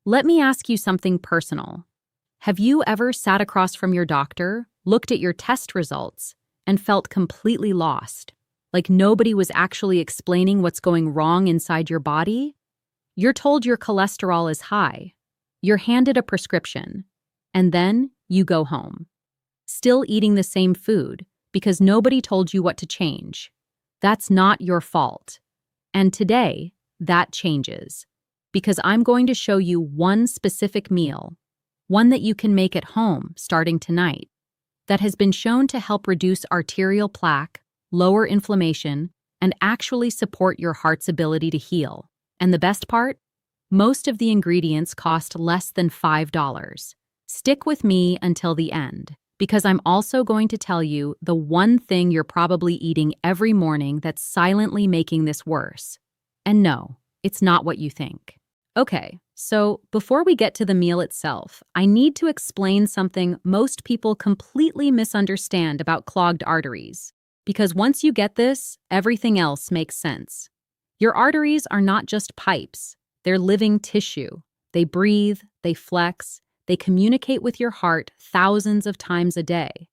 Let me ask you something personal. Have you ever sat across from your doctor, looked at your test results, and felt completely lost? Like nobody was actually explaining what's going wrong inside your body? You're told your cholesterol is high. You're handed a prescription. And then you go home. Still eating the same food because nobody told you what to change. That's not your fault. And today, that changes. Because I'm going to show you one specific meal, one that you can make at home starting tonight, that has been shown to help reduce arterial plaque, lower inflammation, and actually support your heart's ability to heal. And the best part? Most of the ingredients cost less than $5. Stick with me until the end, because I'm also going to tell you the one thing you're probably eating every morning that's silently making this worse. And no, it's not what you think. Okay, so before we get to the meal itself, I need to explain something most people completely misunderstand about clogged arteries. Because once you get this, everything else makes sense. Your arteries are not just pipes, they're living tissue. They breathe, they flex, they communicate with your heart thousands of times a day.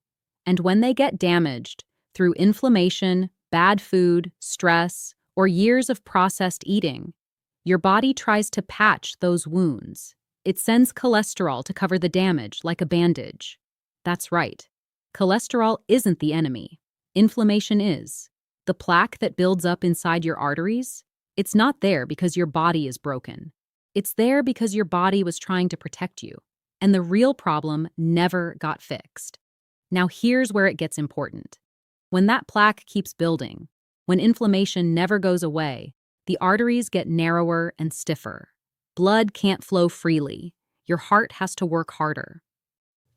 And when they get damaged through inflammation, bad food, stress, or years of processed eating, your body tries to patch those wounds. It sends cholesterol to cover the damage like a bandage. That's right. Cholesterol isn't the enemy. Inflammation is. The plaque that builds up inside your arteries, it's not there because your body is broken. It's there because your body was trying to protect you. And the real problem never got fixed. Now here's where it gets important. When that plaque keeps building, when inflammation never goes away, the arteries get narrower and stiffer. Blood can't flow freely. Your heart has to work harder.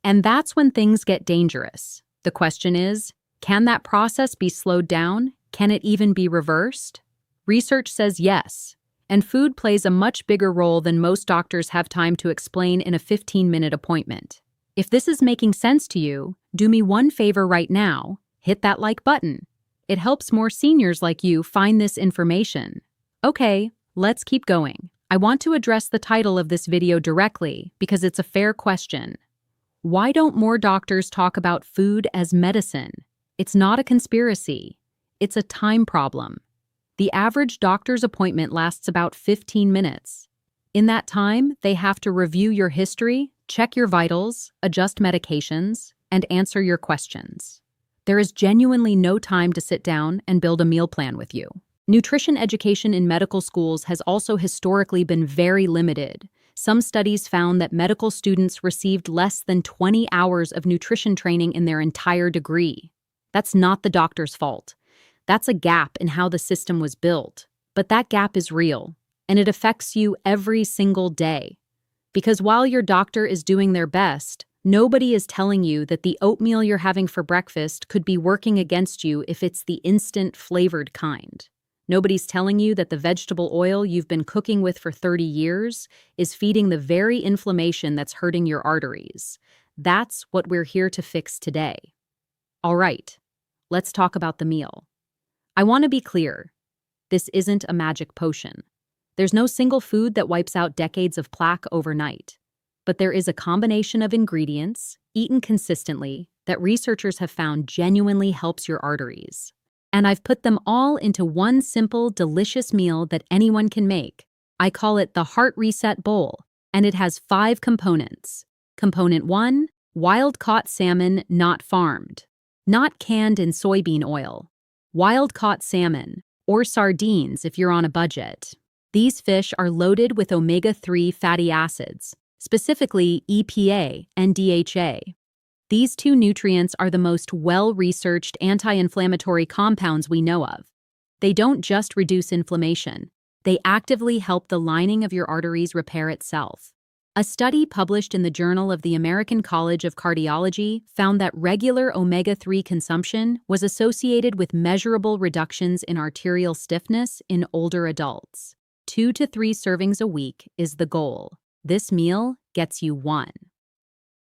And that's when things get dangerous. The question is, can that process be slowed down? Can it even be reversed? Research says yes, and food plays a much bigger role than most doctors have time to explain in a 15-minute appointment. If this is making sense to you, do me one favor right now, hit that like button. It helps more seniors like you find this information. Okay, let's keep going. I want to address the title of this video directly because it's a fair question. Why don't more doctors talk about food as medicine? It's not a conspiracy. It's a time problem. The average doctor's appointment lasts about 15 minutes. In that time, they have to review your history, check your vitals, adjust medications, and answer your questions. There is genuinely no time to sit down and build a meal plan with you. Nutrition education in medical schools has also historically been very limited. Some studies found that medical students received less than 20 hours of nutrition training in their entire degree. That's not the doctor's fault. That's a gap in how the system was built. But that gap is real, and it affects you every single day. Because while your doctor is doing their best, nobody is telling you that the oatmeal you're having for breakfast could be working against you if it's the instant flavored kind. Nobody's telling you that the vegetable oil you've been cooking with for 30 years is feeding the very inflammation that's hurting your arteries. That's what we're here to fix today. All right, let's talk about the meal. I want to be clear. This isn't a magic potion. There's no single food that wipes out decades of plaque overnight. But there is a combination of ingredients, eaten consistently, that researchers have found genuinely helps your arteries. And I've put them all into one simple, delicious meal that anyone can make. I call it the Heart Reset Bowl, and it has 5 components. Component 1, wild-caught salmon not farmed, not canned in soybean oil. Wild-caught salmon, or sardines if you're on a budget. These fish are loaded with omega-3 fatty acids, specifically EPA and DHA. These 2 nutrients are the most well-researched anti-inflammatory compounds we know of. They don't just reduce inflammation. They actively help the lining of your arteries repair itself. A study published in the Journal of the American College of Cardiology found that regular omega-3 consumption was associated with measurable reductions in arterial stiffness in older adults. 2 to 3 servings a week is the goal. This meal gets you 1.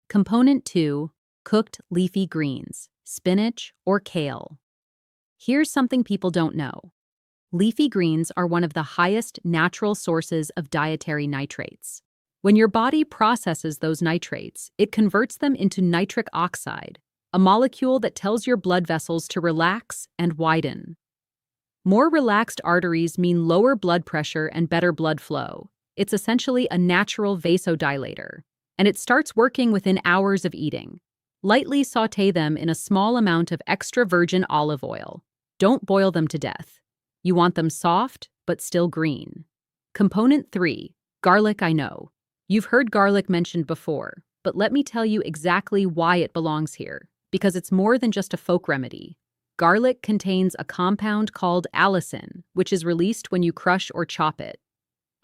Component 2, cooked leafy greens, spinach or kale. Here's something people don't know. Leafy greens are one of the highest natural sources of dietary nitrates. When your body processes those nitrates, it converts them into nitric oxide, a molecule that tells your blood vessels to relax and widen. More relaxed arteries mean lower blood pressure and better blood flow. It's essentially a natural vasodilator, and it starts working within hours of eating. Lightly sauté them in a small amount of extra virgin olive oil. Don't boil them to death. You want them soft, but still green. Component 3, garlic. I know. You've heard garlic mentioned before, but let me tell you exactly why it belongs here, because it's more than just a folk remedy. Garlic contains a compound called allicin, which is released when you crush or chop it.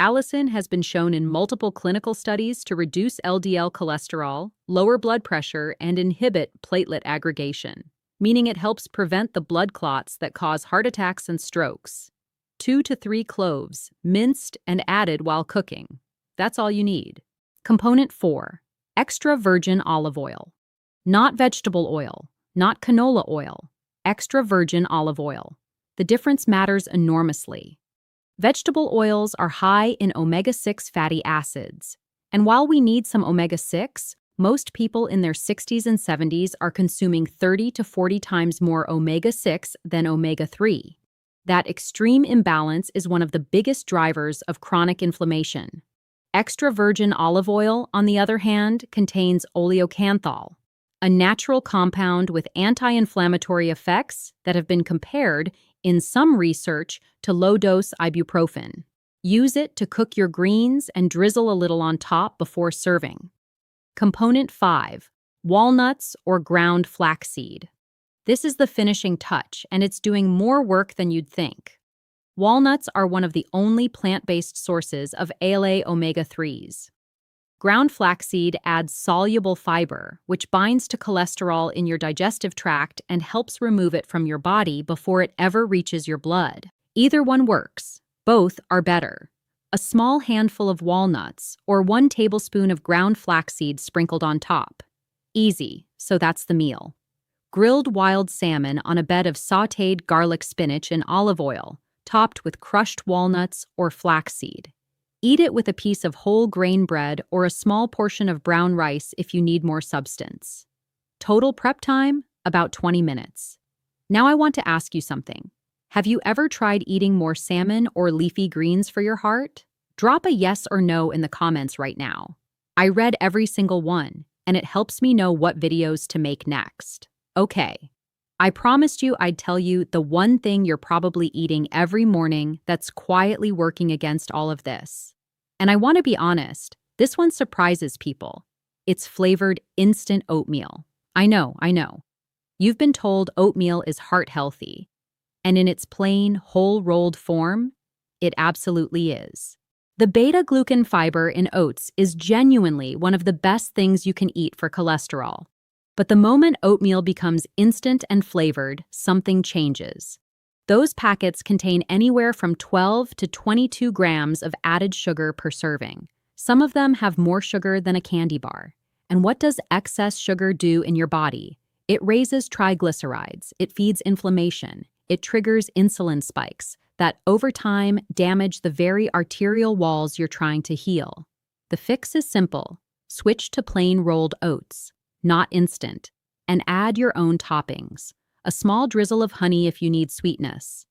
Allicin has been shown in multiple clinical studies to reduce LDL cholesterol, lower blood pressure, and inhibit platelet aggregation, meaning it helps prevent the blood clots that cause heart attacks and strokes. 2 to 3 cloves, minced and added while cooking. That's all you need. Component 4, extra virgin olive oil. Not vegetable oil, not canola oil, extra virgin olive oil. The difference matters enormously. Vegetable oils are high in omega-6 fatty acids, and while we need some omega-6, most people in their 60s and 70s are consuming 30 to 40 times more omega-6 than omega-3. That extreme imbalance is one of the biggest drivers of chronic inflammation. Extra virgin olive oil, on the other hand, contains oleocanthal, a natural compound with anti-inflammatory effects that have been compared in some research to low-dose ibuprofen. Use it to cook your greens and drizzle a little on top before serving. Component 5, walnuts or ground flaxseed. This is the finishing touch, and it's doing more work than you'd think. Walnuts are one of the only plant-based sources of ALA omega-3s. Ground flaxseed adds soluble fiber, which binds to cholesterol in your digestive tract and helps remove it from your body before it ever reaches your blood. Either one works. Both are better. A small handful of walnuts or 1 tablespoon of ground flaxseed sprinkled on top. Easy, so that's the meal. Grilled wild salmon on a bed of sautéed garlic, spinach, and olive oil, topped with crushed walnuts or flaxseed. Eat it with a piece of whole grain bread or a small portion of brown rice if you need more substance. Total prep time, about 20 minutes. Now I want to ask you something. Have you ever tried eating more salmon or leafy greens for your heart? Drop a yes or no in the comments right now. I read every single one, and it helps me know what videos to make next. Okay. I promised you I'd tell you the one thing you're probably eating every morning that's quietly working against all of this. And I want to be honest, this one surprises people. It's flavored instant oatmeal. I know. You've been told oatmeal is heart healthy. And in its plain, whole rolled form, it absolutely is. The beta-glucan fiber in oats is genuinely one of the best things you can eat for cholesterol. But the moment oatmeal becomes instant and flavored, something changes. Those packets contain anywhere from 12 to 22 grams of added sugar per serving. Some of them have more sugar than a candy bar. And what does excess sugar do in your body? It raises triglycerides, it feeds inflammation, it triggers insulin spikes that over time damage the very arterial walls you're trying to heal. The fix is simple. Switch to plain rolled oats, not instant, and add your own toppings. A small drizzle of honey if you need sweetness.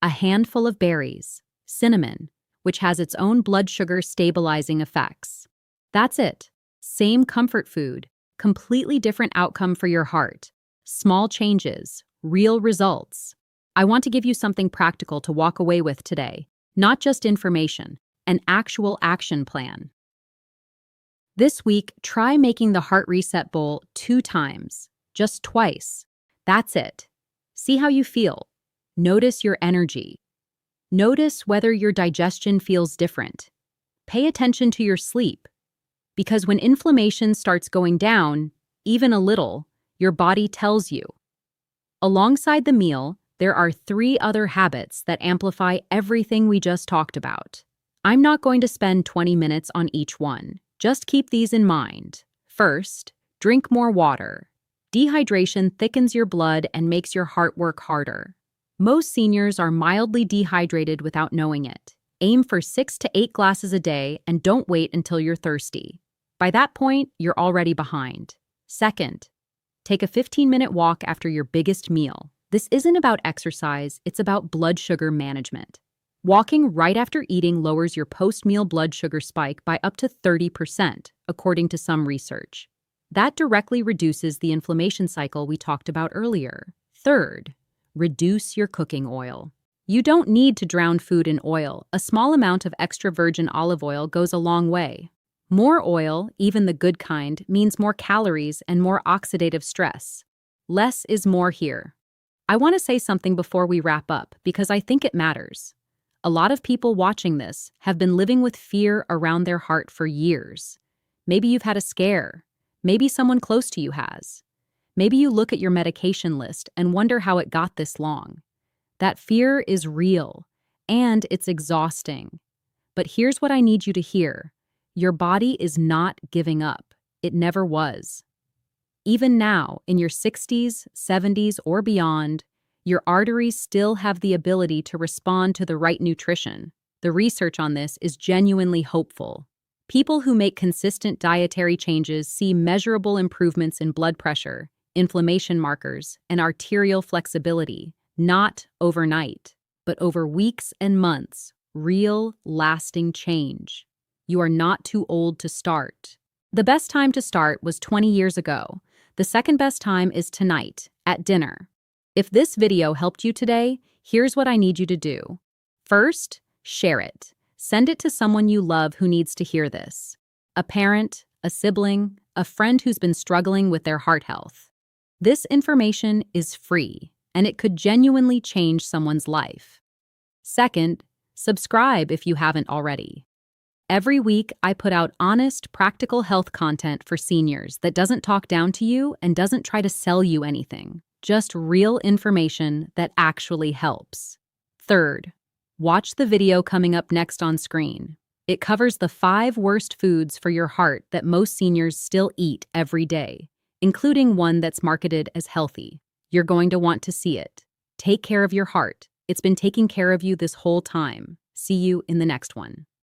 A handful of berries, cinnamon, which has its own blood sugar stabilizing effects. That's it. Same comfort food, completely different outcome for your heart. Small changes, real results. I want to give you something practical to walk away with today, not just information, an actual action plan. This week, try making the Heart Reset Bowl 2 times, just twice. That's it. See how you feel. Notice your energy. Notice whether your digestion feels different. Pay attention to your sleep. Because when inflammation starts going down, even a little, your body tells you. Alongside the meal, there are 3 other habits that amplify everything we just talked about. I'm not going to spend 20 minutes on each one. Just keep these in mind. First, drink more water. Dehydration thickens your blood and makes your heart work harder. Most seniors are mildly dehydrated without knowing it. Aim for 6 to 8 glasses a day and don't wait until you're thirsty. By that point, you're already behind. Second, take a 15-minute walk after your biggest meal. This isn't about exercise, it's about blood sugar management. Walking right after eating lowers your post-meal blood sugar spike by up to 30%, according to some research. That directly reduces the inflammation cycle we talked about earlier. Third, reduce your cooking oil. You don't need to drown food in oil. A small amount of extra virgin olive oil goes a long way. More oil, even the good kind, means more calories and more oxidative stress. Less is more here. I want to say something before we wrap up because I think it matters. A lot of people watching this have been living with fear around their heart for years. Maybe you've had a scare. Maybe someone close to you has. Maybe you look at your medication list and wonder how it got this long. That fear is real, and it's exhausting. But here's what I need you to hear. Your body is not giving up. It never was. Even now, in your 60s, 70s, or beyond, your arteries still have the ability to respond to the right nutrition. The research on this is genuinely hopeful. People who make consistent dietary changes see measurable improvements in blood pressure, inflammation markers, and arterial flexibility, not overnight, but over weeks and months, real, lasting change. You are not too old to start. The best time to start was 20 years ago. The second best time is tonight, at dinner. If this video helped you today, here's what I need you to do. First, share it. Send it to someone you love who needs to hear this. A parent, a sibling, a friend who's been struggling with their heart health. This information is free, and it could genuinely change someone's life. Second, subscribe if you haven't already. Every week, I put out honest, practical health content for seniors that doesn't talk down to you and doesn't try to sell you anything. Just real information that actually helps. Third, watch the video coming up next on screen. It covers the 5 worst foods for your heart that most seniors still eat every day, including one that's marketed as healthy. You're going to want to see it. Take care of your heart. It's been taking care of you this whole time. See you in the next one.